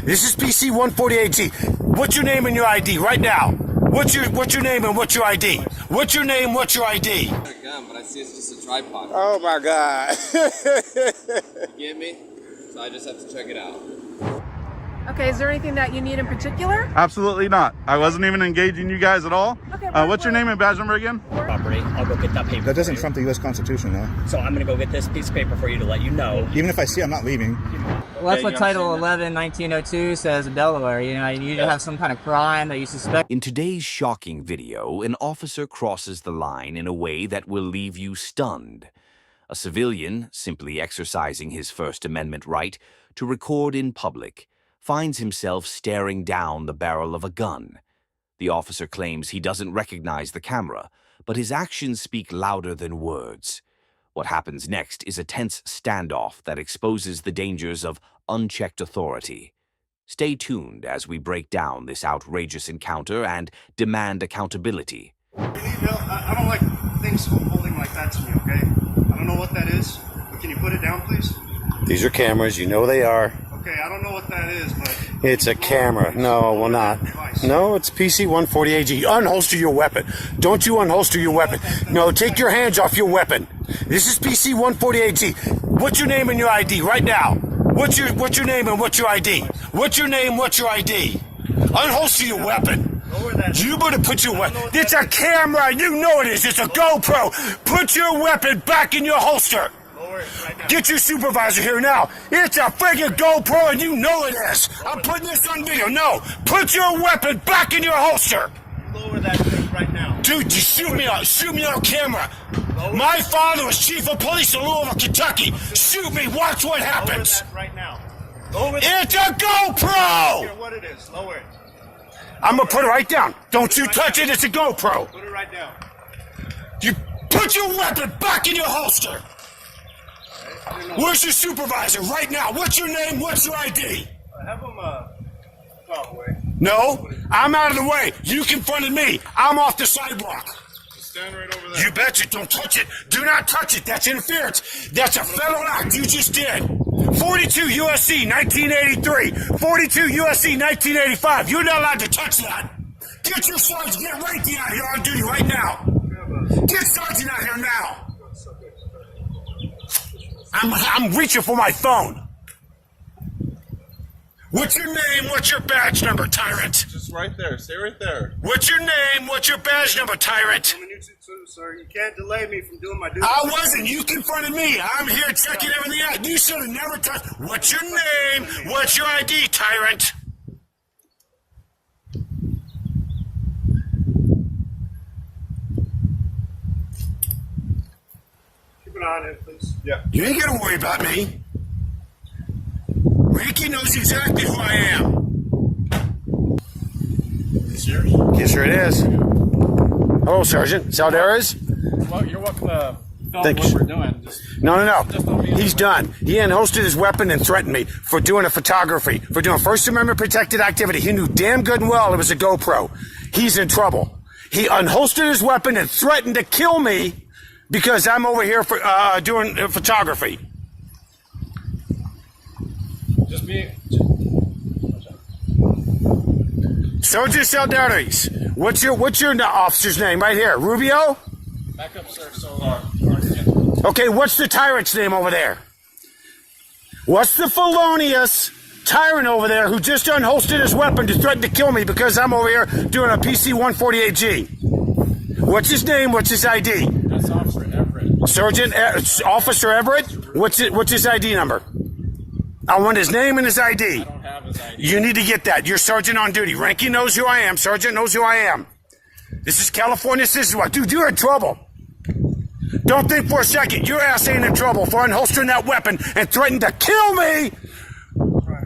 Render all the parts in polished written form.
This is PC 148G. What's your name and your ID right now? What's your name and what's your ID? What's your name? What's your ID? A gun, but I see it's just a tripod. Oh my God. You get me? So I just have to check it out. Okay, is there anything that you need in particular? Absolutely not. I wasn't even engaging you guys at all. Okay, what's your name and badge number again? Property. I'll go get that paper. That doesn't trump the U.S. Constitution, though. So I'm going to go get this piece of paper for you to let you know. Even if I see, I'm not leaving. Well, that's what Title 11, 1902 says in Delaware. You know, you have some kind of crime that you suspect. In today's shocking video, an officer crosses the line in a way that will leave you stunned. A civilian, simply exercising his First Amendment right to record in public, finds himself staring down the barrel of a gun. The officer claims he doesn't recognize the camera, but his actions speak louder than words. What happens next is a tense standoff that exposes the dangers of unchecked authority. Stay tuned as we break down this outrageous encounter and demand accountability. I don't like things holding like that to me, okay? I don't know what that is, but can you put it down, please? These are cameras. You know they are. Okay, I don't know what that is, but... It's a camera. No, well not. No, it's PC 148G. Unholster your weapon. Don't you unholster your weapon. No, take your hands off your weapon. This is PC 148G. What's your name and your ID right now? What's your name and what's your ID? What's your name? What's your ID? Unholster your weapon. You better put your weapon. It's a camera. You know it is. It's a GoPro. Put your weapon back in your holster. Get your supervisor here now. It's a friggin' GoPro and you know it is. I'm putting this on video. No, put your weapon back in your holster. Lower that thing right now. Dude, you shoot me on camera. My father was chief of police in Louisville, Kentucky. Shoot me, watch what happens. Lower that right now. It's a GoPro! What it is, lower it. I'm gonna put it right down. Don't you touch it, it's a GoPro. Put it right down. You put your weapon back in your holster. Where's your supervisor right now? What's your name? What's your ID? Have him talk away. No, I'm out of the way. You confronted me. I'm off the sidewalk. Stand right over there. You betcha. Don't touch it. Do not touch it. That's interference. That's a federal act you just did. 42 U.S.C. 1983. 42 U.S.C. 1985. You're not allowed to touch that. Get your sergeant. Get Ranky out here on duty right now. Get sergeant out here now. I'm reaching for my phone. What's your name? What's your badge number, tyrant? Just right there. Stay right there. What's your name? What's your badge number, tyrant? Sir, you can't delay me from doing my duty. I wasn't. You confronted me. I'm here checking everything out. You should have never touched. What's your name? What's your ID, tyrant? Keep an eye on him, please. Yeah. You ain't gonna worry about me. Ricky knows exactly who I am. Is this yours? Yes, sir, it is. Hello, Sergeant. Saldares? Well, you're welcome to film Thank what you. we're doing. No. He's done. He unholstered his weapon and threatened me for doing a photography, for doing First Amendment protected activity. He knew damn good and well it was a GoPro. He's in trouble. He unholstered his weapon and threatened to kill me because I'm over here for doing photography. Just be... Sergeant Saldares, what's your officer's name right here? Rubio? Back up, sir. So, Okay, what's the tyrant's name over there? What's the felonious tyrant over there who just unholstered his weapon to threaten to kill me because I'm over here doing a PC 148G? What's his name? What's his ID? That's Officer Everett. Sergeant Officer Everett? What's his ID number? I want his name and his ID. I don't have his ID. You need to get that. You're sergeant on duty. Ranky knows who I am. Sergeant knows who I am. This is California citizen. Dude, you're in trouble. Don't think for a second. Your ass ain't in trouble for unholstering that weapon and threatening to kill me.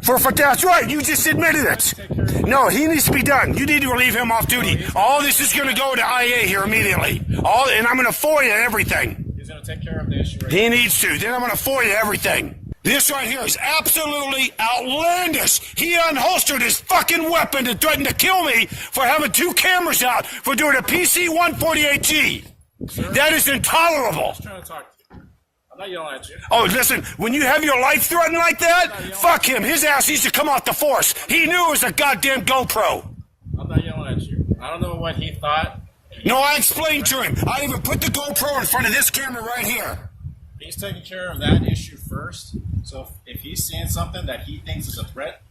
That's right. You just admitted it. No, he needs to be done. You need to relieve him off duty. All this is going to go to IA here immediately. And I'm going to FOIA everything. He's going to take care of the issue. He needs to. Then I'm going to FOIA everything. This right here is absolutely outlandish. He unholstered his fucking weapon and threatened to kill me for having two cameras out for doing a PC 148G. That is intolerable. I'm trying to talk to you. I'm not yelling at you. Oh, listen, when you have your life threatened like that, fuck him. His ass needs to come off the force. He knew it was a goddamn GoPro. I'm not yelling at you. I don't know what he thought. No, I explained to him. I even put the GoPro in front of this camera right here. He's taking care of that issue first. So if he's seeing something that he thinks is a threat,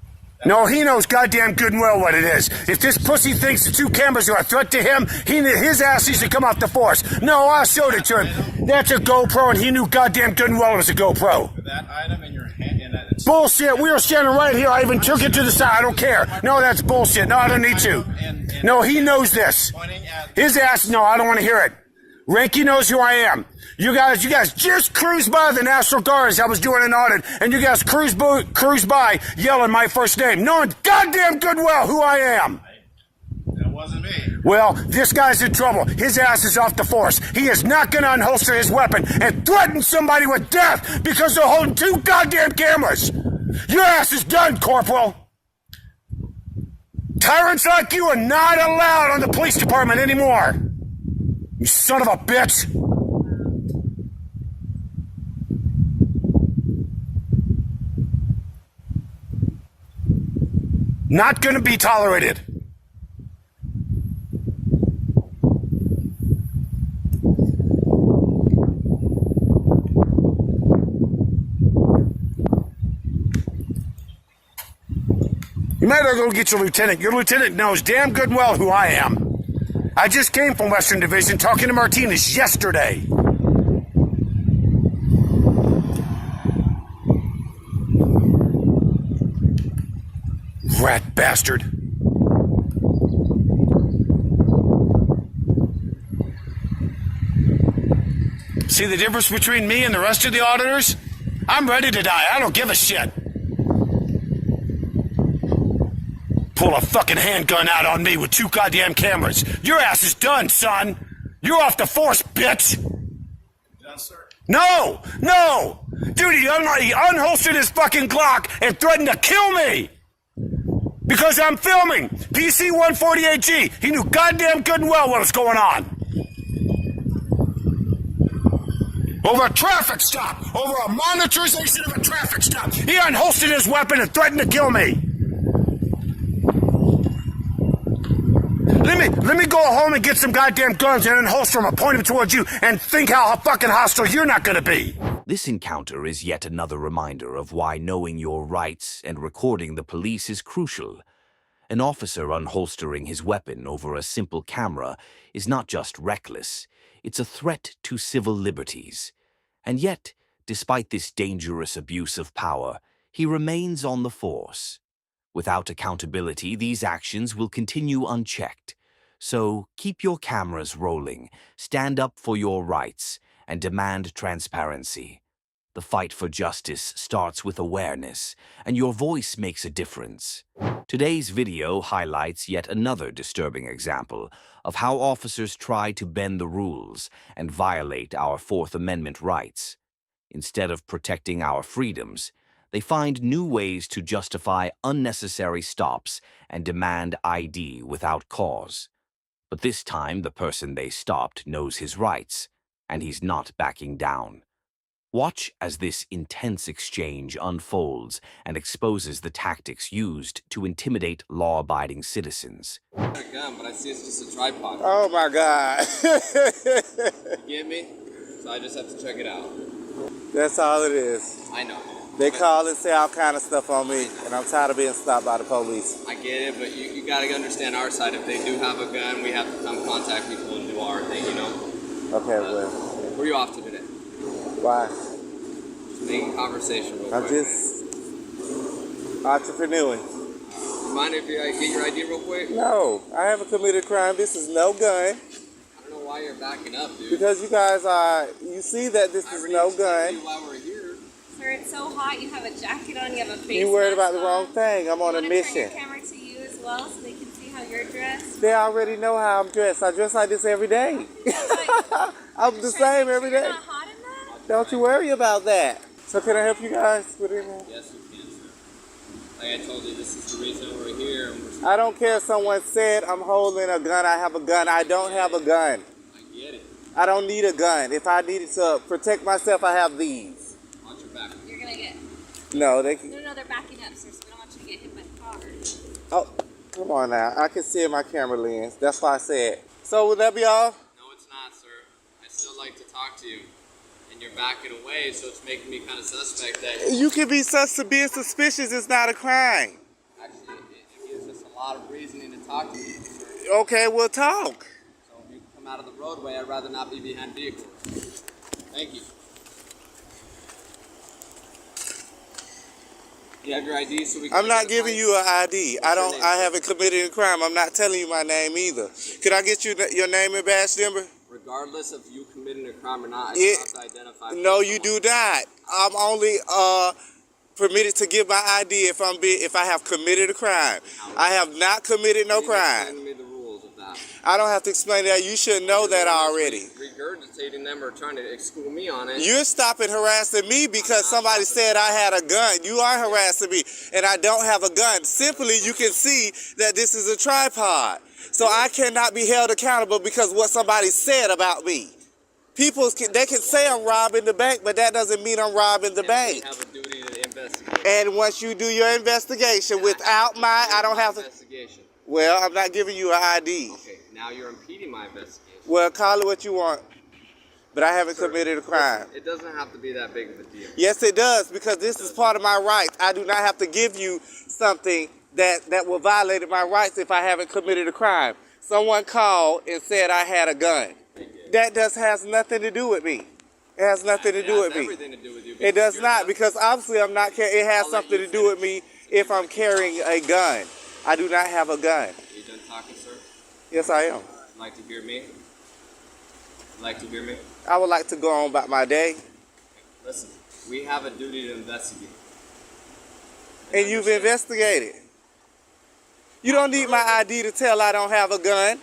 No, he knows goddamn good and well what it is. If this pussy thinks the 2 cameras are a threat to him, his ass needs to come off the force. No, I showed it to him. That's a GoPro, and he knew goddamn good and well it was a GoPro. with that item in your hand, and that it's Bullshit. We were standing right here. I even took it to the side. I don't care. No, that's bullshit. No, I don't need to. No, he knows this. pointing at His ass, no, I don't want to hear it. Ranky knows who I am. You guys just cruised by the National Guard as I was doing an audit, and you guys cruised by yelling my first name, knowing goddamn good well who I am. that wasn't me. Well, this guy's in trouble. His ass is off the force. He is not going to unholster his weapon and threaten somebody with death because they're holding 2 goddamn cameras. Your ass is done, Corporal. Tyrants like you are not allowed on the police department anymore. You son of a bitch. Not going to be tolerated. You might as well go get your lieutenant. Your lieutenant knows damn good and well who I am. I just came from Western Division talking to Martinez yesterday. Rat bastard. See the difference between me and the rest of the auditors? I'm ready to die. I don't give a shit. Pull a fucking handgun out on me with 2 goddamn cameras. Your ass is done, son. You're off the force, bitch. Done, sir. No! Dude, he unholstered his fucking Glock and threatened to kill me. Because I'm filming PC 148G. He knew goddamn good and well what was going on. Over a traffic stop. Over a monitorization of a traffic stop. He unholstered his weapon and threatened to kill me. Let me go home and get some goddamn guns and unholster them and point them towards you and think how fucking hostile you're not gonna be. This encounter is yet another reminder of why knowing your rights and recording the police is crucial. An officer unholstering his weapon over a simple camera is not just reckless, it's a threat to civil liberties. And yet, despite this dangerous abuse of power, he remains on the force. Without accountability, these actions will continue unchecked. So keep your cameras rolling, stand up for your rights, and demand transparency. The fight for justice starts with awareness, and your voice makes a difference. Today's video highlights yet another disturbing example of how officers try to bend the rules and violate our Fourth Amendment rights. Instead of protecting our freedoms, they find new ways to justify unnecessary stops and demand ID without cause. But this time, the person they stopped knows his rights, and he's not backing down. Watch as this intense exchange unfolds and exposes the tactics used to intimidate law-abiding citizens. I got a gun, but I see it's just a tripod. Oh my God. You get me? So I just have to check it out. That's all it is. I know. They call and say all kind of stuff on me, and I'm tired of being stopped by the police. I get it, but you gotta understand our side. If they do have a gun, we have to come contact people and do our thing, you know? Okay, well. Where are you off to today? Why? Just making conversation real I'm quick. just entrepreneuring. Mind if I get your ID real quick? No, I haven't committed a crime. This is no gun. I don't know why you're backing up, dude. Because you guys are, you see that this is no gun. While we're here. Sir, it's so hot. You have a jacket on. You have a face You worried about mask the wrong on. thing. I'm on a You wanna mission. turn your camera to you as well so they can see how you're dressed? They already know how I'm dressed. I dress like this every day. I'm the same every day. You're not hot in that? Don't you worry about that. So can I help you guys with anything? Yes, you can, sir. Like I told you, this is the reason we're here. And I don't care if someone said I'm holding a gun. I have a gun. I don't have a gun. I get it. I don't need a gun. If I needed to protect myself, I have these. Watch your back. You're gonna get. No, they can. No, they're backing up, sir. So we don't want you to get hit by the car. Oh, come on now. I can see in my camera lens. That's why I said. So would that be all? No, it's not, sir. I still like to talk to you. And you're backing away, so it's making me kind of suspect that... You can be being suspicious. It's not a crime. Actually, it gives us a lot of reasoning to talk to you, sir. Okay, we'll talk. So if you come out of the roadway, I'd rather not be behind vehicles. Thank you. You have your ID so we can... I'm not giving you an ID. I haven't committed a crime. I'm not telling you my name either. Could I get you your name and badge number? Regardless of you committing a crime or not, I still have to identify... No, you do not. I'm only permitted to give my ID if I have committed a crime. I have not committed no crime. Explain to me the rules of that. I don't have to explain that. You should know that already. Regurgitating them or trying to school me on it. You're stopping harassing me because somebody said I had a gun. You are harassing me, and I don't have a gun. Simply, you can see that this is a tripod. So I cannot be held accountable because what somebody said about me. People, they can say I'm robbing the bank, but that doesn't mean I'm robbing the bank. We have a duty to investigate. And once you do your investigation without I don't have to... Investigation. Well, I'm not giving you an ID. Okay, now you're impeding my investigation. Well, call it what you want. But I haven't committed a crime. Listen, it doesn't have to be that big of a deal. Yes, it does, because this is part of my rights. I do not have to give you something that will violate my rights if I haven't committed a crime. Someone called and said I had a gun. That has nothing to do with me. It has nothing to do with me. Everything to do with you. It does not, because obviously I'm not. It has something to do with me if I'm carrying a gun. I do not have a gun. Are you done talking, sir? Yes, I am. Would you like to hear me? Would you like to hear me? I would like to go on about my day. Listen, we have a duty to investigate. And you've investigated. You don't need my ID to tell I don't have a gun.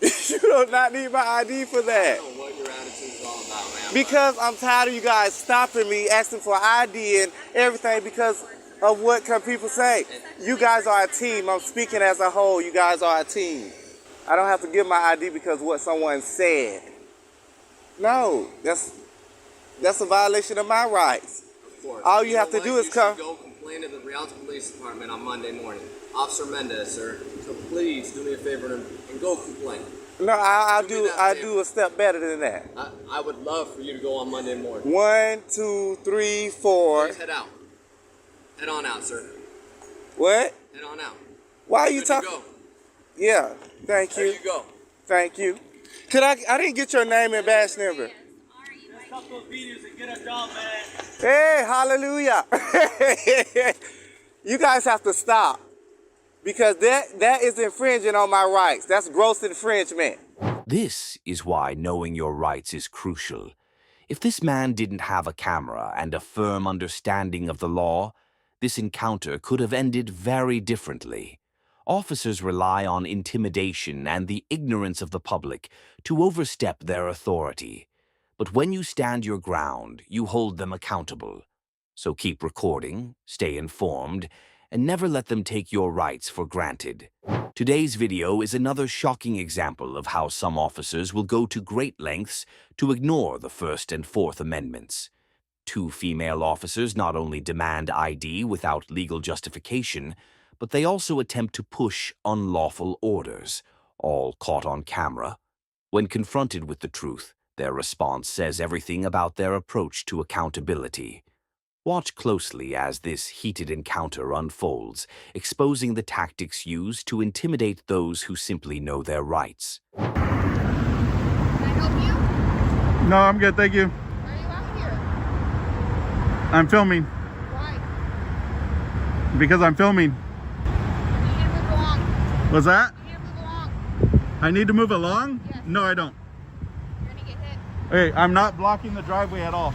You do not need my ID for that. I don't know what your attitude is all about, man. Because I'm tired of you guys stopping me, asking for ID and everything because of what can people say. You guys are a team. I'm speaking as a whole. You guys are a team. I don't have to give my ID because of what someone said. No, that's a violation of my rights. Of course. All you have to do is come. Go complain to the Rialto Police Department on Monday morning. Officer Mendez, sir. So please do me a favor and go complain. No, I do a step better than that. I would love for you to go on Monday morning. 1, 2, 3, 4. Please head out. Head on out, sir. What? Head on out. Why are you talking? Yeah, thank you. There you go. Thank you. I didn't get your name and badge number. Hey, hallelujah. You guys have to stop. Because that is infringing on my rights. That's gross infringement. This is why knowing your rights is crucial. If this man didn't have a camera and a firm understanding of the law, this encounter could have ended very differently. Officers rely on intimidation and the ignorance of the public to overstep their authority. But when you stand your ground, you hold them accountable. So keep recording, stay informed, and never let them take your rights for granted. Today's video is another shocking example of how some officers will go to great lengths to ignore the First and Fourth Amendments. 2 female officers not only demand ID without legal justification, but they also attempt to push unlawful orders, all caught on camera. When confronted with the truth, their response says everything about their approach to accountability. Watch closely as this heated encounter unfolds, exposing the tactics used to intimidate those who simply know their rights. Can I help you? No, I'm good, thank you. Why are you out here? I'm filming. Why? Because I'm filming. You need to move along. What's that? You need to move along. I need to move along? Yes. No, I don't. You're gonna get hit. Hey, I'm not blocking the driveway at all.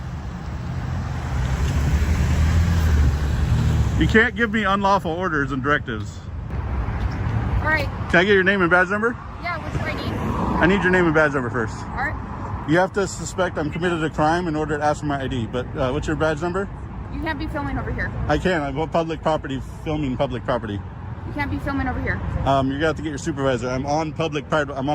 You can't give me unlawful orders and directives. All right. Can I get your name and badge number? Yeah, what's your ID? I need your name and badge number first. All right. You have to suspect I'm committed a crime in order to ask for my ID, but what's your badge number? You can't be filming over here. I can. I'm on public property, filming public property. You can't be filming over here. You're gonna have to get your supervisor. I'm on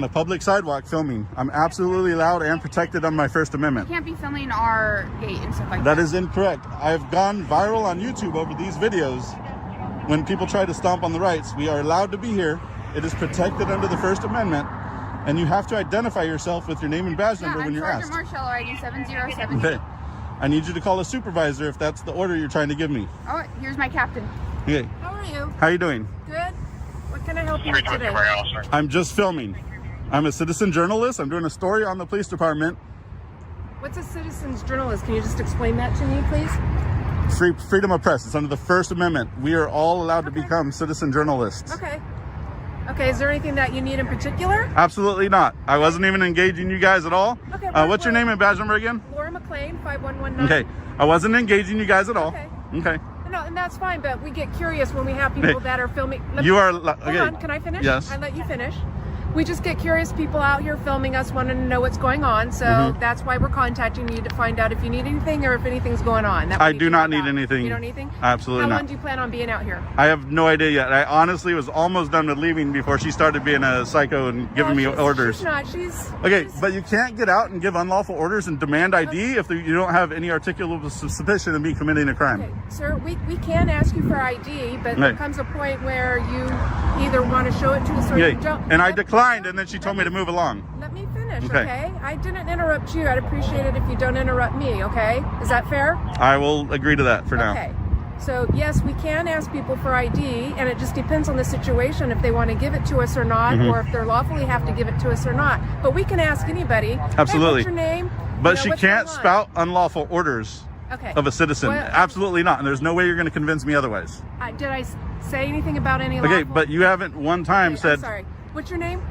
a public sidewalk filming. I'm absolutely loud and protected on my First Amendment. You can't be filming our gate and stuff like that. That is incorrect. I've gone viral on YouTube over these videos when people try to stomp on the rights. We are allowed to be here. It is protected under the First Amendment, and you have to identify yourself with your name and badge number when you're asked. Sergeant Marcello, ID 707. Okay. I need you to call a supervisor if that's the order you're trying to give me. Oh, here's my captain. Okay. How are you? How you doing? Good. What can I help you with today? I'm just filming. I'm a citizen journalist. I'm doing a story on the police department. What's a citizen's journalist? Can you just explain that to me, please? Freedom of press. It's under the First Amendment. We are all allowed to become citizen journalists. Okay. Okay, is there anything that you need in particular? Absolutely not. I wasn't even engaging you guys at all. Okay, what's your name and badge number again? Laura McLean, 5119. Okay. I wasn't engaging you guys at all. Okay. Okay. No, and that's fine, but we get curious when we have people that are filming. Okay. Hold on, can I finish? Yes. I let you finish. We just get curious people out here filming us, wanting to know what's going on. So that's why we're contacting you to find out if you need anything or if anything's going on. I do not need anything. You don't need anything? Absolutely not. How long do you plan on being out here? I have no idea yet. I honestly was almost done with leaving before she started being a psycho and giving me orders. She's not. She's but you can't get out and give unlawful orders and demand ID if you don't have any articulable suspicion of me committing a crime. Okay, sir, we can ask you for ID, but there comes a point where you either want to show it to us or you don't. And I declined, and then she told me to move along. Let me finish, okay? I didn't interrupt you. I'd appreciate it if you don't interrupt me, okay? Is that fair? I will agree to that for now. Okay. So, yes, we can ask people for ID, and it just depends on the situation if they want to give it to us or not, or if they're lawfully have to give it to us or not. But we can ask anybody. Absolutely. Hey, what's your name? But she can't spout unlawful orders of a citizen. Well, absolutely not. And there's no way you're going to convince me otherwise. Did I say anything about any Okay, lawful? but you haven't one time said... I'm sorry. What's your name?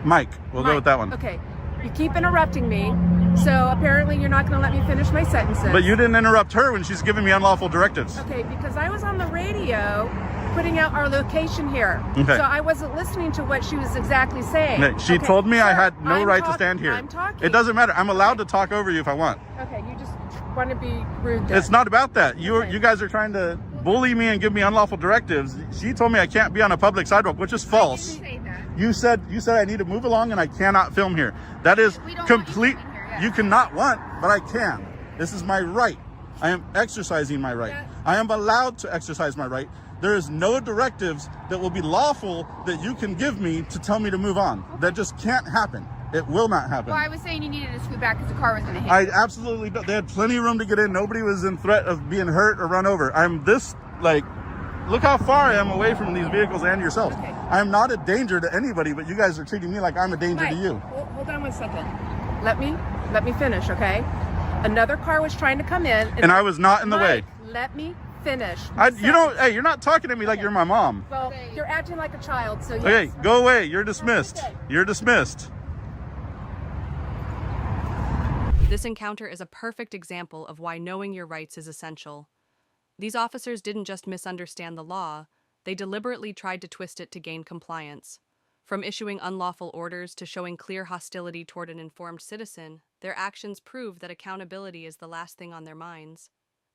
Mike. We'll go with that one. Okay. You keep interrupting me, so apparently you're not going to let me finish my sentences. But you didn't interrupt her when she's giving me unlawful directives. Okay, because I was on the radio putting out our location here. Okay. So I wasn't listening to what she was exactly saying. Okay. She told me I had no right to stand here. I'm talking. It doesn't matter. I'm allowed to talk over you if I want. Okay, you just want to be rude then. It's not about that. You guys are trying to bully me and give me unlawful directives. She told me I can't be on a public sidewalk, which is false. I didn't say that. You said I need to move along and I cannot film here. That is complete. You cannot want, but I can. This is my right. I am exercising my right. I am allowed to exercise my right. There is no directives that will be lawful that you can give me to tell me to move on. That just can't happen. It will not happen. Well, I was saying you needed to scoot back because the car was going to hit I you. absolutely don't. They had plenty of room to get in. Nobody was in threat of being hurt or run over. I'm this, look how far I am away from these vehicles and yourself. Okay. I am not a danger to anybody, but you guys are treating me like I'm a danger Mike, to you. Hold on 1 second. Let me finish, okay? Another car was trying to come in. And I was not in the way. Let me finish. Hey, you're not talking to me like you're my mom. Well, you're acting like a child, so yes. Okay, go away. You're dismissed. You're dismissed. This encounter is a perfect example of why knowing your rights is essential. These officers didn't just misunderstand the law, they deliberately tried to twist it to gain compliance. From issuing unlawful orders to showing clear hostility toward an informed citizen, their actions prove that accountability is the last thing on their minds.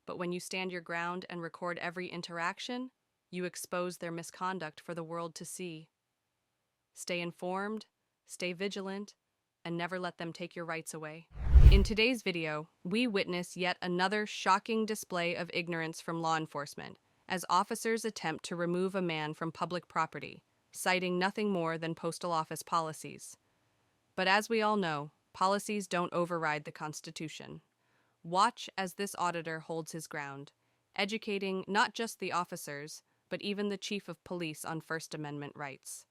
But when you stand your ground and record every interaction, you expose their misconduct for the world to see. Stay informed, stay vigilant, and never let them take your rights away. In today's video, we witness yet another shocking display of ignorance from law enforcement as officers attempt to remove a man from public property, citing nothing more than postal office policies. But as we all know, policies don't override the Constitution. Watch as this auditor holds his ground, educating not just the officers, but even the chief of police on First Amendment rights.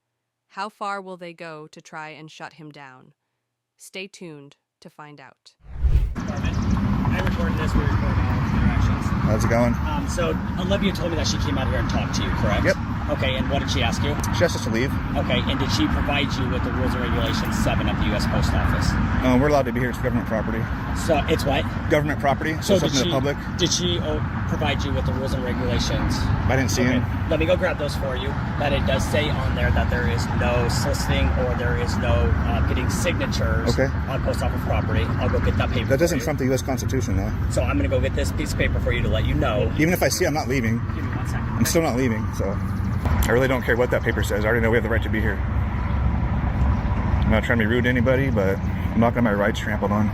How far will they go to try and shut him down? Stay tuned to find out. I recorded this, we recorded all interactions. How's it going? So Olivia told me that she came out here and talked to you, correct? Yep. Okay, and what did she ask you? She asked us to leave. Okay, and did she provide you with the rules and regulations 7 of the U.S. Post Office? We're allowed to be here. It's government property. So it's what? Government property. So it's open to the public. Did she provide you with the rules and regulations? I didn't see him. Let me go grab those for you. That it does say on there that there is no soliciting or there is no getting signatures on post office property. I'll go get that paper. That doesn't trump the U.S. Constitution, though. So I'm going to go get this piece of paper for you to let you know. Even if I see I'm not leaving. Give me 1 second. I'm still not leaving, so. I really don't care what that paper says. I already know we have the right to be here. I'm not trying to be rude to anybody, but I'm not getting my rights trampled on.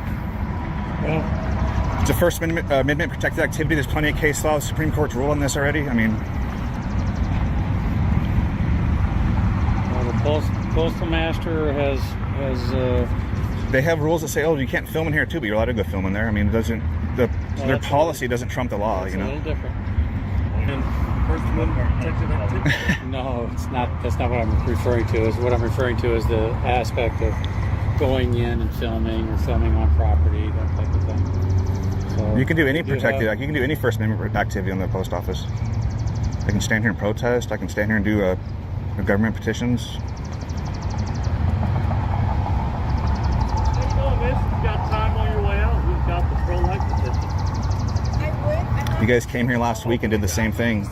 It's a First Amendment protected activity. There's plenty of case law. The Supreme Court's ruled on this already. I mean, well, the postal master has they have rules that say, oh, you can't film in here too, but you're allowed to go film in there. I mean, it doesn't their policy doesn't trump the law, you know. A little different. No, it's not. That's not what I'm referring to. What I'm referring to is the aspect of going in and filming or filming on property, that type of thing. So you can do any protected. You can do any First Amendment activity on the post office. I can stand here and protest. I can stand here and do government petitions. You guys came here last week and did the same thing.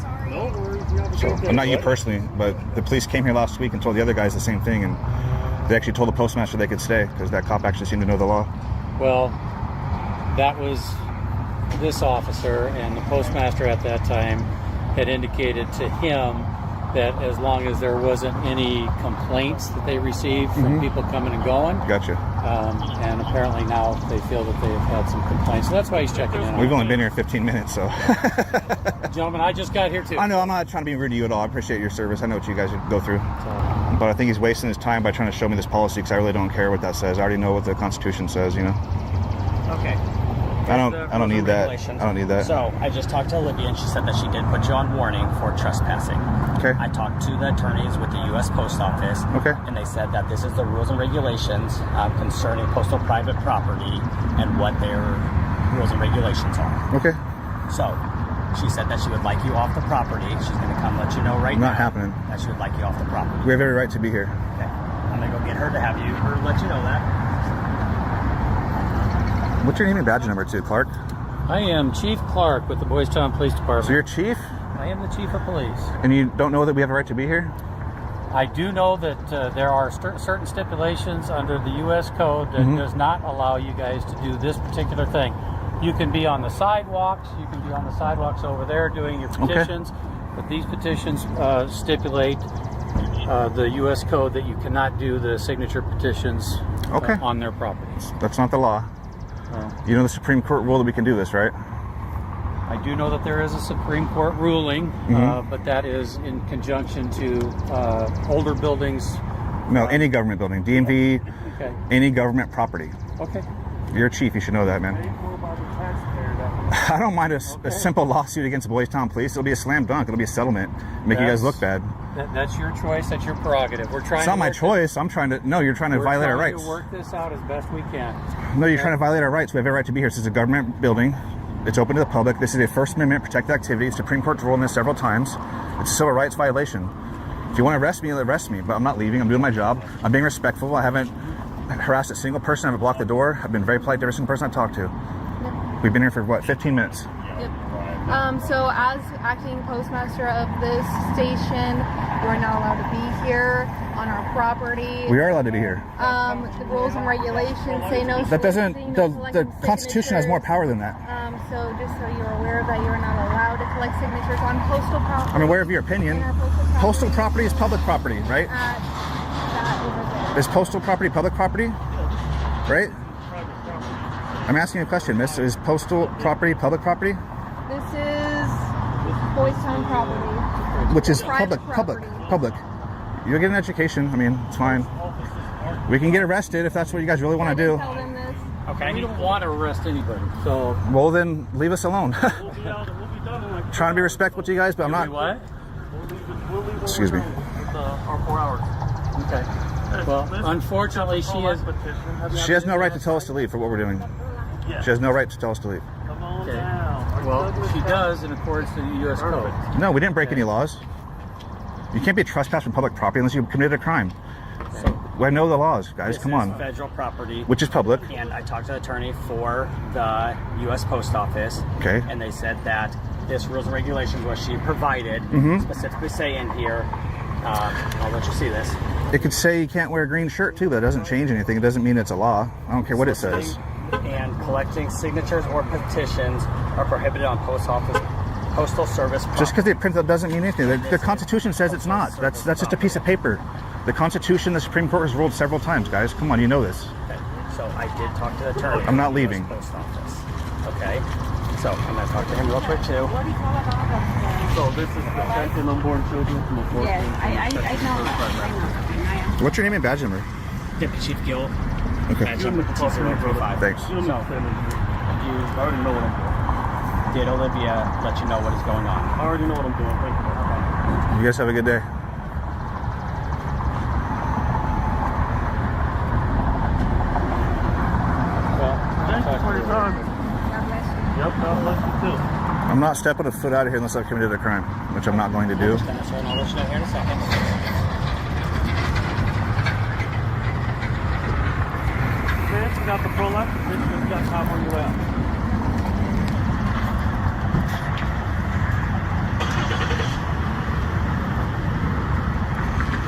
So, well, not you personally, but the police came here last week and told the other guys the same thing, and they actually told the postmaster they could stay because that cop actually seemed to know the law. Well, that was this officer, and the postmaster at that time had indicated to him that as long as there wasn't any complaints that they received from people coming and going. Gotcha. And apparently now they feel that they've had some complaints. So that's why he's checking in. We've only been here 15 minutes, so. Gentlemen, I just got here too. I know, I'm not trying to be rude to you at all. I appreciate your service. I know what you guys go through. But I think he's wasting his time by trying to show me this policy because I really don't care what that says. I already know what the Constitution says, you know. Okay. I don't need that. I don't need that. So I just talked to Olivia, and she said that she did put you on warning for trespassing. Okay. I talked to the attorneys with the U.S. Post Office. Okay. And they said that this is the rules and regulations concerning postal private property and what their rules and regulations are. Okay. So she said that she would like you off the property. She's going to come let you know right now. Not happening. That she would like you off the property. We have every right to be here. Okay. I'm going to go get her to have you, or let you know that. What's your name and badge number too, Clark? I am Chief Clark with the Boys Town Police Department. So you're chief? I am the chief of police. And you don't know that we have a right to be here? I do know that there are certain stipulations under the U.S. Code that does not allow you guys to do this particular thing. You can be on the sidewalks. You can be on the sidewalks over there doing your petitions. Okay. But these petitions stipulate the U.S. Code that you cannot do the signature petitions on their properties. That's not the law. You know the Supreme Court rule that we can do this, right? I do know that there is a Supreme Court ruling, but that is in conjunction to older buildings. No, any government building, DMV, any government property. Okay. You're a chief, you should know that, man. I don't mind a simple lawsuit against Boys Town Police. It'll be a slam dunk. It'll be a settlement. Make you guys look bad. That's your choice. That's your prerogative. We're trying. It's not my choice. I'm trying to. No, you're trying to violate our rights. We're trying to work this out as best we can. No, you're trying to violate our rights. We have every right to be here. This is a government building. It's open to the public. This is a First Amendment protected activity. The Supreme Court's ruled on this several times. It's a civil rights violation. If you want to arrest me, arrest me. But I'm not leaving. I'm doing my job. I'm being respectful. I haven't harassed a single person. I haven't blocked the door. I've been very polite to every single person I've talked to. We've been here for, what, 15 minutes? Yep. So as acting postmaster of this station, we're not allowed to be here on our property. We are allowed to be here. The rules and regulations say no. That doesn't, the Constitution has more power than that. So just so you're aware that you're not allowed to collect signatures on postal property. I'm aware of your opinion. Postal property is public property, right? Is postal property public property? Right? I'm asking you a question, miss. Is postal property public property? This is Boys Town property. Which is public. You'll get an education. I mean, it's fine. We can get arrested if that's what you guys really want to do. Tell them this. Okay. We don't want to arrest anybody. So. Well, then leave us alone. Trying to be respectful to you guys, but I'm not. What? Excuse me. Our 4 hours. Okay. Well, unfortunately, she has no right to tell us to leave for what we're doing. She has no right to tell us to leave. Okay. Well, she does in accordance to the U.S. Code. No, we didn't break any laws. You can't be trespassed from public property unless you committed a crime. So we know the laws, guys. Come on. This is federal property. Which is public. And I talked to the attorney for the U.S. Post Office. Okay. And they said that this rules and regulations, what she provided, specifically say in here, I'll let you see this. It could say you can't wear a green shirt too, but it doesn't change anything. It doesn't mean it's a law. I don't care what it says. And collecting signatures or petitions are prohibited on post office Postal Service property. Just because they print that doesn't mean anything. The Constitution says it's not. That's just a piece of paper. The Constitution, the Supreme Court has ruled several times, guys. Come on, you know this. Okay. So I did talk to the attorney. I'm not leaving. Post office. Okay. So I'm going to talk to him real quick too. So this is protecting unborn children from abortion. Yes, I know. What's your name and badge number? Deputy Chief Gill. Okay. Badge number 2035. Thanks. You already know what I'm doing. Did Olivia let you know what is going on? I already know what I'm doing. Thank you. You guys have a good day. Thank you for your time. Yep, God bless you too. I'm not stepping a foot out of here unless I've committed a crime, which I'm not going to do. I'll let you know here in a second. Vince, you got the pro-life position. You got time on your way out.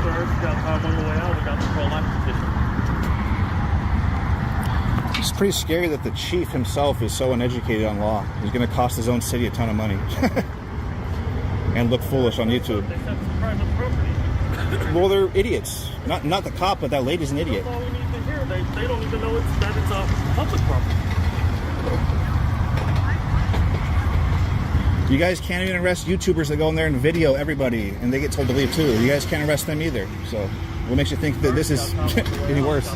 Sir, you got time on your way out. We got the pro-life position. It's pretty scary that the chief himself is so uneducated on law. He's going to cost his own city a ton of money. And look foolish on YouTube. They said it's private property. Well, they're idiots. Not the cop, but that lady's an idiot. That's all we need to hear. They don't even know that it's a public property. You guys can't even arrest YouTubers that go in there and video everybody, and they get told to leave too. You guys can't arrest them either. So, what makes you think that this is any worse?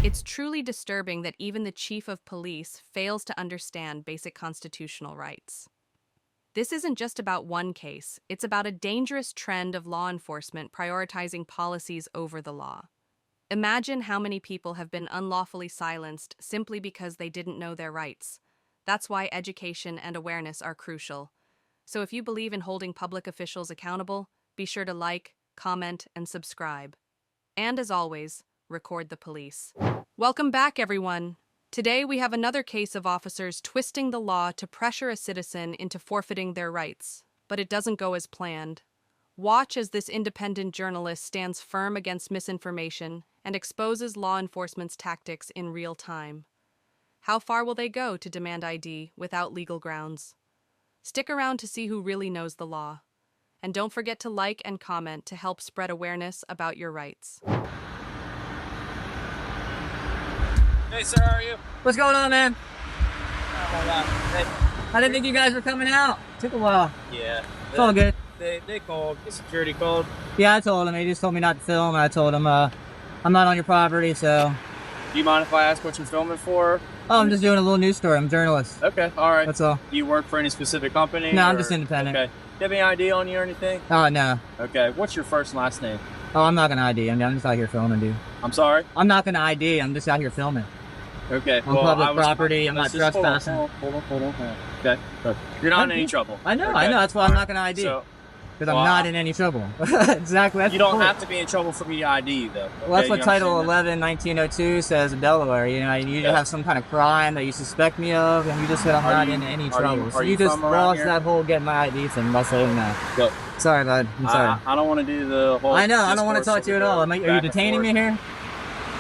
It's truly disturbing that even the chief of police fails to understand basic constitutional rights. This isn't just about one case, it's about a dangerous trend of law enforcement prioritizing policies over the law. Imagine how many people have been unlawfully silenced simply because they didn't know their rights. That's why education and awareness are crucial. So if you believe in holding public officials accountable, be sure to like, comment, and subscribe. And as always, record the police. Welcome back, everyone. Today we have another case of officers twisting the law to pressure a citizen into forfeiting their rights. But it doesn't go as planned. Watch as this independent journalist stands firm against misinformation and exposes law enforcement's tactics in real time. How far will they go to demand ID without legal grounds? Stick around to see who really knows the law. And don't forget to like and comment to help spread awareness about your rights. Hey, sir, how are you? What's going on, man? Hey. I didn't think you guys were coming out. Took a while. Yeah. It's all good. They called. The security called. Yeah, I told him. He just told me not to film, and I told him I'm not on your property, so. Do you mind if I ask what you're filming for? Oh, I'm just doing a little news story. I'm a journalist. Okay, all right. That's all. Do you work for any specific company? No, I'm just independent. Okay. Do you have any ID on you or anything? Oh, no. Okay. What's your first and last name? Oh, I'm not going to ID. I'm just out here filming, dude. I'm sorry? I'm not going to ID. I'm just out here filming. Okay. On public property. I'm not trespassing. Hold on. Okay. You're not in any trouble. I know. Okay. I know. That's why I'm not going to ID. Because I'm not in any trouble. Exactly. That's you don't have to be in trouble for me to ID you, though. Okay? Well, that's what Title 11, 1902 says in Delaware. You know, you have some kind of crime that you suspect me of, and you just said I'm not in any trouble. So you just lost that whole get my ID thing by saying that. Go. Sorry, bud. I'm sorry. I don't want to do the whole. I know. I don't want to talk to you at all. Are you detaining me here?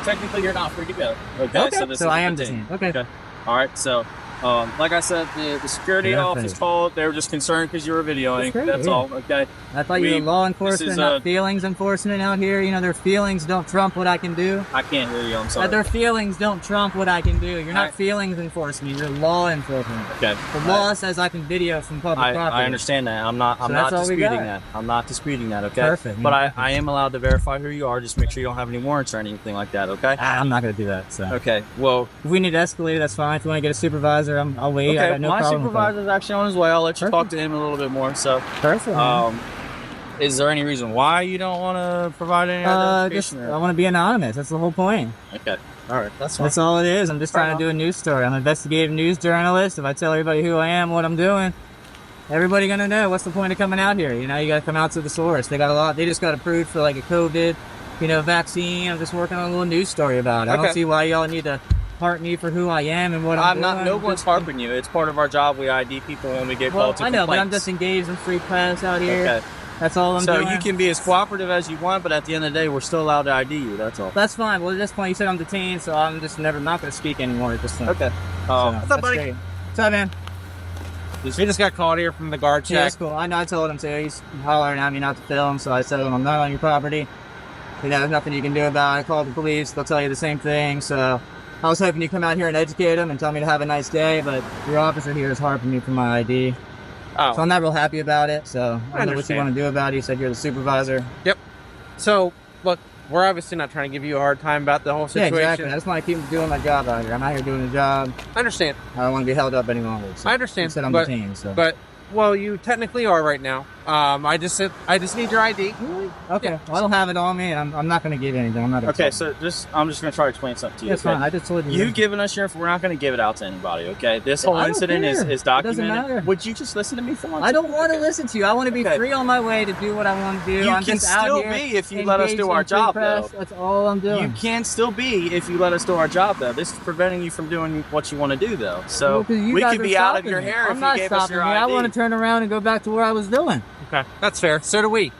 Technically, you're not free to go. Okay. So I am detained. Okay. All right. So, like I said, the security office called. They were just concerned because you were videoing. That's all. Okay. I thought you were law enforcement, not feelings enforcement out here. You know, their feelings don't trump what I can do. I can't hear you. I'm sorry. Their feelings don't trump what I can do. You're not feelings enforcement. You're law enforcement. Okay. The law says I can video from public property. I understand that. I'm not disputing that. I'm not disputing that. Okay. Perfect. But I am allowed to verify who you are. Just make sure you don't have any warrants or anything like that. Okay. I'm not going to do that. So. Okay. Well, if we need to escalate, that's fine. If you want to get a supervisor, I'll wait. Okay. I got no My problem supervisor's actually on his way. I'll let you talk to him a little bit more. So. Perfect. Is there any reason why you don't want to provide any identification? I want to be anonymous. That's the whole point. Okay. All right. That's fine. That's all it is. I'm just trying to do a news story. I'm an investigative news journalist. If I tell everybody who I am, what I'm doing, everybody gonna know. What's the point of coming out here? You know, you got to come out to the source. They got a lot. They just got approved for like a COVID, vaccine. I'm just working on a little news story about it. I don't see why y'all need to harp me for who I am and what I'm doing. No one's harping you. It's part of our job. We ID people when we get called to complaints. I know, but I'm just engaged in free press out here. Okay. That's all I'm doing. So you can be as cooperative as you want, but at the end of the day, we're still allowed to ID you. That's all. That's fine. Well, at this point, you said I'm detained, so I'm just not going to speak anymore at this point. Okay. So, what's up, buddy? great. What's up, man? We just got called here from the guard check. Yeah, that's cool. I know I told him to. He's hollering at me not to film, so I said, I'm not on your property. There's nothing you can do about it. I called the police. They'll tell you the same thing. So I was hoping you'd come out here and educate them and tell me to have a nice day, but your officer here is harping me for my ID. Oh. So I'm not real happy about it. So I don't know what you understand. want to do about it. You said you're the supervisor. Yep. So, look, we're obviously not trying to give you a hard time about the whole situation. Yeah, exactly. I just want to keep doing my job out here. I'm out here doing the job. I understand. I don't want to be held up any longer. So I understand. You said I'm but, detained, so. But, well, you technically are right now. I just need your ID. Okay. Well, I don't have it on me. I'm not going to give you anything. I'm not. Okay, so I'm just going to try to explain something to you. That's okay? fine. I just told you. You giving us your, we're not going to give it out to anybody, okay? This whole I don't incident care. is It doesn't documented. matter. Would you just listen to me for once? I don't want to listen to you. I want to be free on my way to do what I want to do. You I'm can just out still here be if you let us do engaged our in free job, press. though. That's all I'm doing. You can still be if you let us do our job, though. This is preventing you from doing what you want to do, though. So Well, 'cause you we guys could are be out of stopping your me. hair I'm if you not gave us stopping your me. ID. I want to turn around and go back to where I was doing. Okay, that's fair. So do we.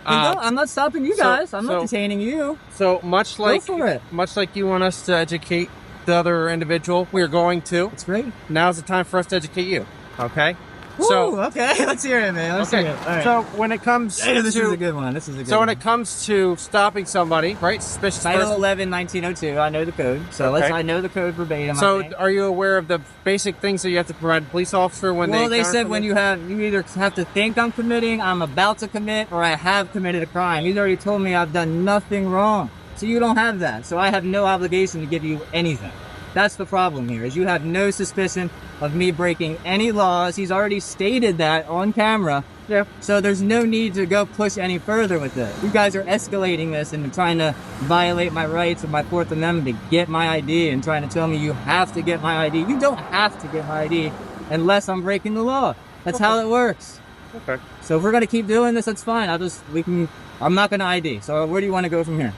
I'm not stopping you guys. I'm not so- detaining you. So much like for it. much like you want us to educate the other individual, we are going to. That's great. Now's the time for us to educate you. Okay. Woo, okay, let's hear it, man. Let's Okay. hear it. All right. So when it comes This is to a good one. This is a good so one. when it comes to stopping somebody, right? Suspicious Title person. 11, 1902. I know the code. So Okay. I know the code verbatim. I So think. are you aware of the basic things that you have to provide a police officer when Well, they encounter said when somebody? you either have to think I'm committing, I'm about to commit, or I have committed a crime. He's already told me I've done nothing wrong. So you don't have that. So I have no obligation to give you anything. That's the problem here, is you have no suspicion of me breaking any laws. He's already stated that on camera. Yeah. So there's no need to go push any further with it. You guys are escalating this and trying to violate my rights of my Fourth Amendment to get my ID and trying to tell me you have to get my ID. You don't have to get my ID unless I'm breaking the law. That's how it works. Okay. So if we're gonna keep doing this, that's fine. I'm not gonna ID. So where do you want to go from here?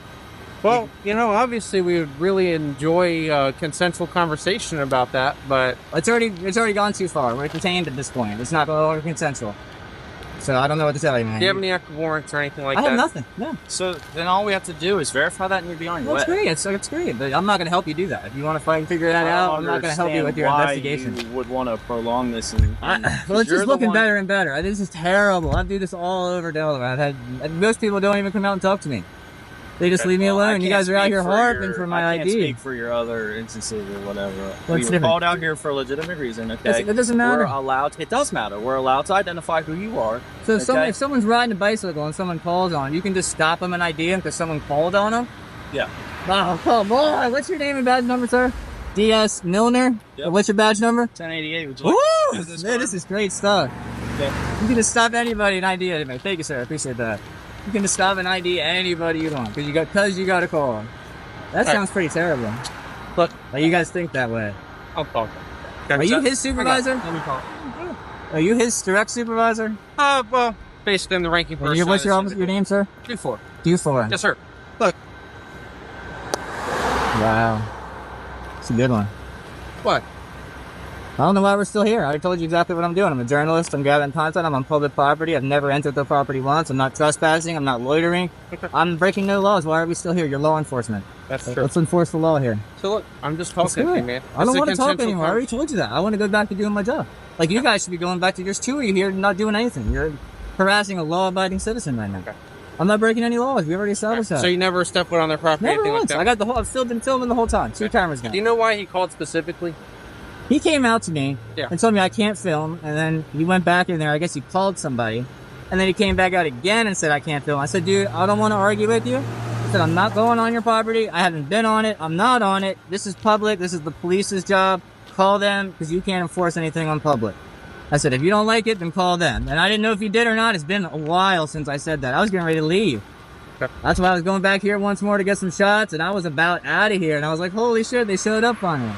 Well, obviously we would really enjoy a consensual conversation about that, but It's already gone too far. We're detained at this point. It's not no longer consensual. So I don't know what to tell you, man. do you have any active warrants or anything like I that? have nothing. No. So then all we have to do is verify that and you'll be on your That's way. great. It's great. But I'm not going to help you do that. If you want to fight and figure that out, I'm not going to help you with your investigation. You would want to prolong this. And Well, it's just looking better and better. This is terrible. I do this all over Delaware. Most people don't even come out and talk to me. They just leave me alone. You guys are out here harping for my I can't ID. speak for your other instances or whatever. What's We were different? called out here for a legitimate reason, okay? It doesn't matter. We're allowed. It does matter. We're allowed to identify who you are. So okay? if someone's riding a bicycle and someone calls on them, you can just stop them and ID them because someone called on them? Yeah. Oh, come on. What's your name and badge number, sir? D.S. Milner? Yep. What's your badge number? 1088. Would you Woo! like Man, this is great stuff. Okay. You can just stop anybody and ID anybody. Thank you, sir. I appreciate that. You can just stop and ID anybody you want because you got a call. That sounds pretty terrible. Look, like you guys think that way. I'll talk. Are you his supervisor? Let me call. Are you his direct supervisor? Well, basically I'm the ranking person. What's your name, sir? Dufour. Dufour. Yes, sir. Look. Wow. It's a good one. What? I don't know why we're still here. I told you exactly what I'm doing. I'm a journalist. I'm gathering content. I'm on public property. I've never entered the property once. I'm not trespassing. I'm not loitering. I'm breaking no laws. Why are we still here? You're law enforcement. That's true. Let's enforce the law here. So look, I'm just talking to you, man. I don't It's a want to talk consensual anymore. I already told you that. I want to go back to doing my job. Like you guys should be going back to yours too. Or you're here not doing anything. You're harassing a law-abiding citizen right now. Okay. I'm not breaking any laws. We already established that. So you never stepped foot on their property? Never anything once. like that? I got the whole. I've been filming the whole time. 2 cameras now. Do you know why he called specifically? He came out to me Yeah. and told me I can't film, and then he went back in there. I guess he called somebody, and then he came back out again and said I can't film. I said, dude, I don't want to argue with you. I said, I'm not going on your property. I haven't been on it. I'm not on it. This is public. This is the police's job. Call them because you can't enforce anything on public. I said, if you don't like it, then call them. And I didn't know if he did or not. It's been a while since I said that. I was getting ready to leave. That's why I was going back here once more to get some shots, and I was about out of here. And I was like, holy shit, they showed up on me.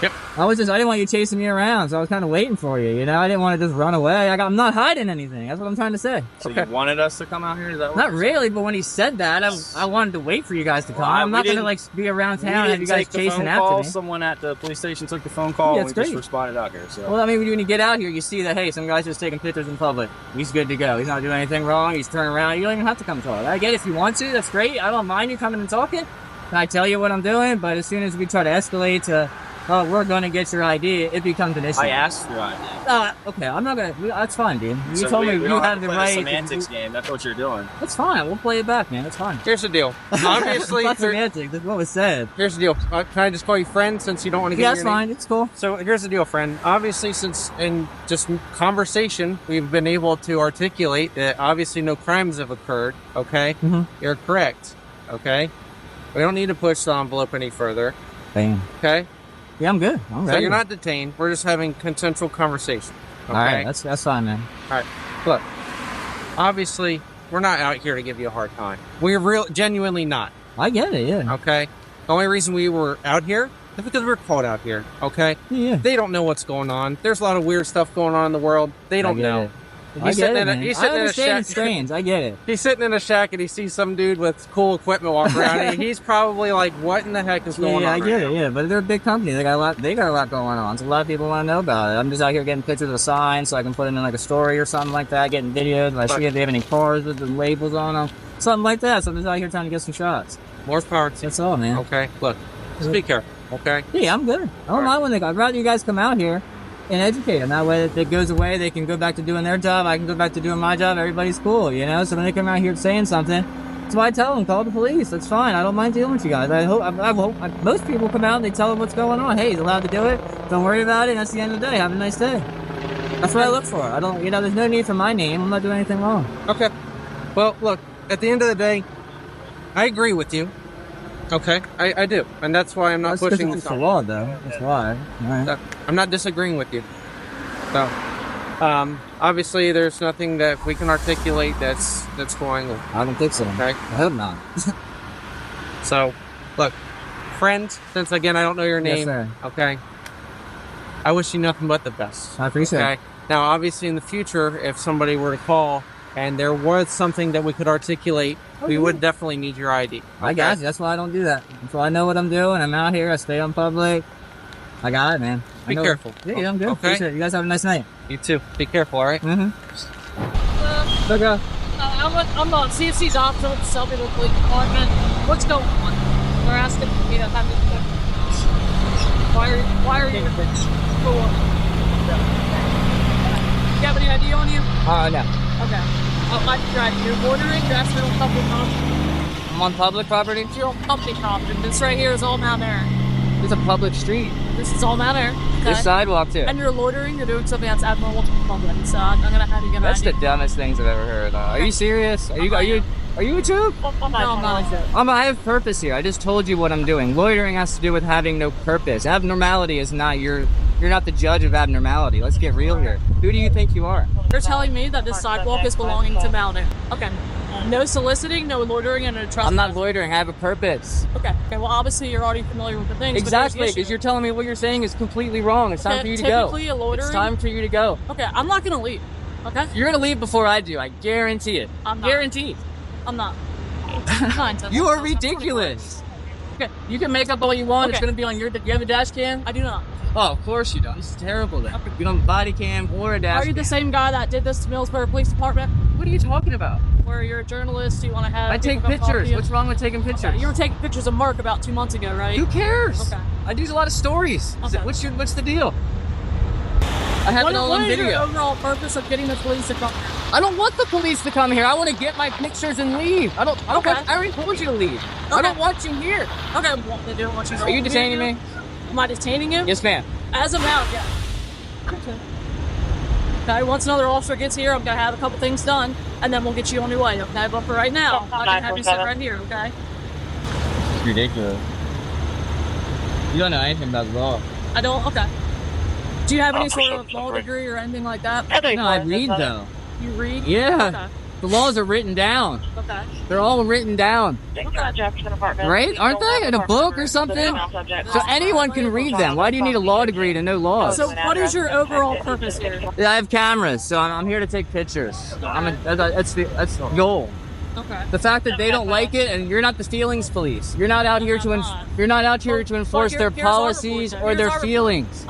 Yep. I didn't want you chasing me around, so I was kind of waiting for you, you know? I didn't want to just run away. I'm not hiding anything. That's what I'm trying to say. So you wanted us to come out here? Is that what Not really, but when he said that, I wanted to wait for you guys to come. I'm not going to, be around town and have you guys chasing after me. Someone at the police station took the phone call Yeah, and it's we just great. responded out here. So. Well, I mean, when you get out here, you see that, hey, some guy's just taking pictures in public. He's good to go. He's not doing anything wrong. He's turning around. You don't even have to come talk. I get it if you want to. That's great. I don't mind you coming and talking. And I tell you what I'm doing, but as soon as we try to escalate to Oh, we're going to get your ID. It becomes an issue. I asked for your ID. Okay, I'm not going to... That's fine, dude. You So told me we you don't had to the play right... semantics game. That's what you're doing. That's fine. We'll play it back, man. That's fine. Here's the deal. Obviously, That's semantics. That's what was said. Here's the deal. Can I just call you friend since you don't want to get Yeah, your that's name? fine. It's cool. So here's the deal, friend. Obviously, since in just conversation, we've been able to articulate that obviously no crimes have occurred, okay? You're correct, okay? We don't need to push the envelope any further. Bam. Okay? Yeah, I'm good. I'm So ready. you're not detained. We're just having consensual conversation. Okay? All right, that's fine, man. All right. Look, obviously, we're not out here to give you a hard time. We're genuinely not. I get it, yeah. Okay? The only reason we were out here is because we're called out here, okay? Yeah. They don't know what's going on. There's a lot of weird stuff going on in the world. They don't know. It. I get it, man. I understand it's strange. I get it. He's sitting in a shack and he sees some dude with cool equipment walking around and he's probably like, what in the heck is going on? I get it, yeah. But they're a big company. They got a lot going on. So a lot of people want to know about it. I'm just out here getting pictures of the signs so I can put them in like a story or something like that, getting videos. I see if they have any cars with the labels on them. Something like that. So I'm just out here trying to get some shots. More power to you. That's all, man. Okay, look, just be careful, okay? Yeah, I'm good. I don't mind when I'd rather you guys come out here and educate them. That way, if it goes away, they can go back to doing their job. I can go back to doing my job. Everybody's cool, you know? So when they come out here saying something, that's why I tell them, call the police. That's fine. I don't mind dealing with you guys. I hope most people come out and they tell them what's going on. Hey, he's allowed to do it. Don't worry about it. That's the end of the day. Have a nice day. That's what I look for. I don't, there's no need for my name. I'm not doing anything wrong. Okay. Well, look, at the end of the day, I agree with you. Okay, I do, and that's why I'm not pushing this. It's the law, though. That's why. All right. I'm not disagreeing with you. So, obviously, there's nothing that we can articulate that's going on. I don't think so. Okay, I hope not. So, look, friend. Since again, I don't know your name. Yes, sir. Okay. I wish you nothing but the best. I appreciate it. Now, obviously, in the future, if somebody were to call and there was something that we could articulate, we would definitely need your ID. Okay? I got you. That's why I don't do that. So I know what I'm doing. I'm out here. I stay on public. I got it, man. Be careful. Yeah, I'm good. Okay. Appreciate it. You guys have a nice night. You too. Be careful, all right? Okay. I'm on CFC's office with the Selbyville Police Department. What's going on? They're asking me to have this. Why are you? For what? You have any ID on you? No. Okay. You're bordering, you're asking on public property. I'm on public property? You're on public property. This right here is all down there. It's a public street. This is all down there. Okay. There's sidewalk too. And you're loitering, you're doing something that's abnormal to the public. So I'm gonna have you get That's ID. the dumbest things I've ever heard. Are you serious? Are you a joke? No, I'm not. I have purpose here. I just told you what I'm doing. Loitering has to do with having no purpose. Abnormality is not you're not the judge of abnormality. Let's get real here. Who do you think you are? You're telling me that this sidewalk is belonging to Malden. Okay. No soliciting, no loitering, and no trespassing. I'm not loitering. I have a purpose. Okay. Well, obviously you're already familiar with the things. Exactly, because you're telling me what you're saying is completely wrong. It's time for you to go. Typically, a loitering. It's time for you to go. Okay, I'm not gonna leave. Okay. You're gonna leave before I do. I guarantee it. I'm not. Guaranteed. I'm not. You are ridiculous. Okay. You can make up all you want. Okay. It's gonna be on your. Do you have a dash cam? I do not. Oh, of course you don't. This is terrible. Then. You don't have a body cam or a dash. Are you the same guy that did this to Millsboro Police Department? What are you talking about? Where you're a journalist, you want to have. I take pictures. What's wrong with taking pictures? Okay. You were taking pictures of Mark about 2 months ago, right? Who cares? Okay. I do a lot of stories. Okay. What's the deal? I have it all on video. What is your overall purpose of getting the police to come here? I don't want the police to come here. I want to get my pictures and leave. I don't. Okay. I already told you to leave. Okay. I don't want you here. Okay. Well, they don't want you. Are you detaining me? Am I detaining you? Yes, ma'am. As of now, yeah. Okay. Once another officer gets here, I'm gonna have a couple things done, and then we'll get you on your way. Okay. But for right now, I can have you sit right here. Okay. It's ridiculous. You don't know anything about the law. I don't. Okay. Do you have any sort of law degree or anything like that? No, I read though. You read? Yeah. Okay. The laws are written down. Okay. They're all written down. Right? Aren't they? In a book or something? So anyone can read them. Why do you need a law degree to know laws? So what is your overall purpose here? I have cameras, so I'm here to take pictures. That's the goal. Okay. The fact that they don't like it, and you're not the feelings police. You're not out here to enforce their policies or their feelings.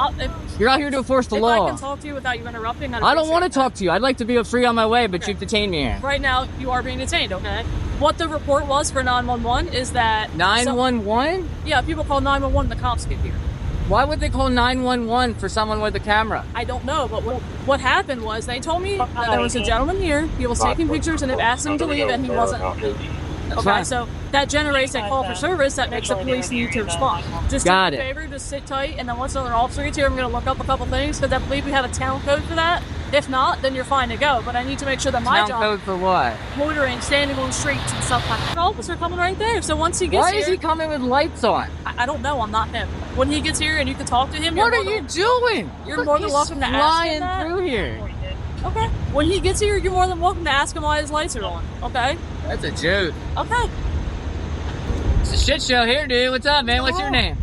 You're out here to enforce the law. If I can talk to you without you interrupting, I don't want to talk to you. I'd like to be free on my way, but you've detained me here. Right now, you are being detained, okay? What the report was for 911 is that... 911? Yeah, people call 911 and the cops get here. Why would they call 911 for someone with a camera? I don't know, but what happened was they told me that there was a gentleman here, he was taking pictures, and they've asked him to leave, and he wasn't leaving. Okay, so that generates a call for service that makes the police need to respond. Just do me a favor, just sit tight, and then once another officer gets here, I'm going to look up a couple things, because I believe we have a town code for that. If not, then you're fine to go, but I need to make sure that my job... Town code for what? Loitering, standing on streets and stuff like that. An officer coming right there, so once he gets Why here... is he coming with lights on? I don't know, I'm not him. When he gets here and you can talk to him... What are you doing? You're more than welcome to ask him that. Flying through here. Okay. When he gets here, you're more than welcome to ask him why his lights are on. Okay? That's a joke. Okay. It's a shit show here, dude. What's up, man? What's your name?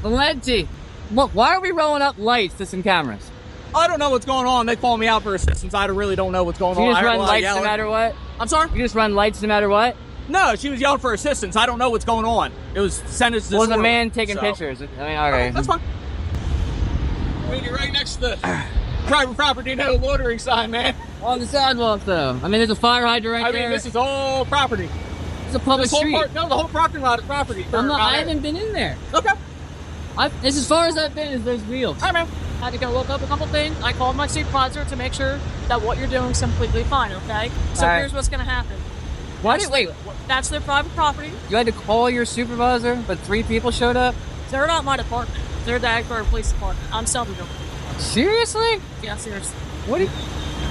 Valenti. Look, why are we rolling up lights to some cameras? I don't know what's going on. They call me out for assistance. I really don't know what's going on. You just run lights no matter what? I'm sorry? You just run lights no matter what? No, she was yelling for assistance. I don't know what's going on. It was sentenced to this. Was a man taking pictures? I mean, all right. That's fine. I mean, you're right next to the private property, no loitering sign, man. On the sidewalk, though. I mean, there's a fire hydrant right there. I mean, this is all property. It's a public street. No, the whole parking lot is property. I haven't been in there. Okay. This is as far as I've been is those wheels. All right, man. I had to go look up a couple things. I called my supervisor to make sure that what you're doing is completely fine, okay? So here's what's going to happen. Wait. That's their private property. You had to call your supervisor, but 3 people showed up? They're not my department. They're the Agbar Police Department. I'm self-employed. Seriously? Yeah, seriously. What? Okay.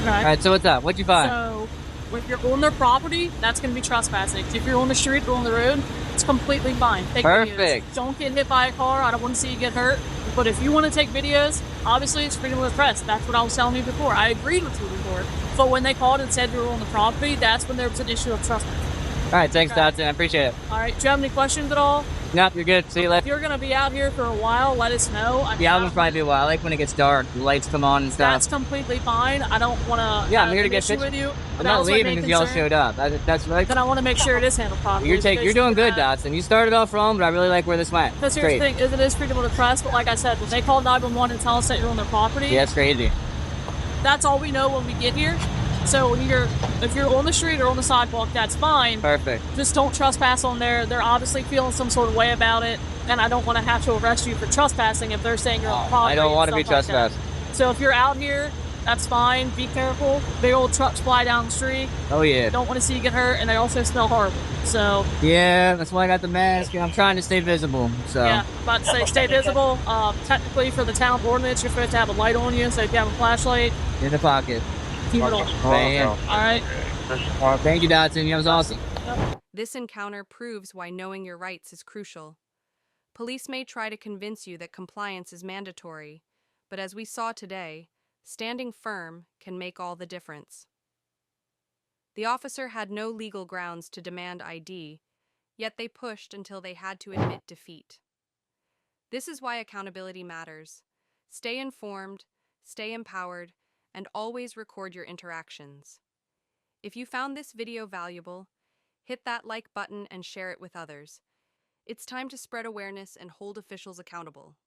All right, so what's up? What'd you find? So, if you're on their property, that's going to be trespassing. If you're on the street or on the road, it's completely fine. Take Perfect. Videos. Don't get hit by a car. I don't want to see you get hurt. But if you want to take videos, obviously it's freedom of the press. That's what I was telling you before. I agreed with you before. But when they called and said you were on the property, that's when there was an issue of trespassing. All right, thanks, Dotson. I appreciate it. All right, do you have any questions at all? Nope, you're good. See you later. If you're going to be out here for a while, let us know. Yeah, I'm going to probably be a while. I like when it gets dark, the lights come on and stuff. That's completely fine. I don't want to I'm here to get with you. I'm not leaving because y'all showed up. That's right. Then I want to make sure it is handled properly. You're doing good, Dotson. You started off wrong, but I really like where this went. Because here's the thing, it is freedom of the press, but like I said, when they call 911 and tell us that you're on their property... Yeah, it's crazy. That's all we know when we get here. So if you're on the street or on the sidewalk, that's fine. Perfect. Just don't trespass on there. They're obviously feeling some sort of way about it, and I don't want to have to arrest you for trespassing if they're saying you're on the property. I don't want to be trespassed. So if you're out here, that's fine. Be careful. Big old trucks fly down the street. Oh yeah. Don't want to see you get hurt, and they also smell horrible. So yeah, that's why I got the mask, and I'm trying to stay visible. So yeah, about to say stay visible. Technically, for the town ordinance, you're supposed to have a light on you. So if you have a flashlight, in the pocket. Keep it on. All right. Thank you, Dotson. That was awesome. This encounter proves why knowing your rights is crucial. Police may try to convince you that compliance is mandatory, but as we saw today, standing firm can make all the difference. The officer had no legal grounds to demand ID, yet they pushed until they had to admit defeat. This is why accountability matters. Stay informed, stay empowered, and always record your interactions. If you found this video valuable, hit that like button and share it with others. It's time to spread awareness and hold officials accountable.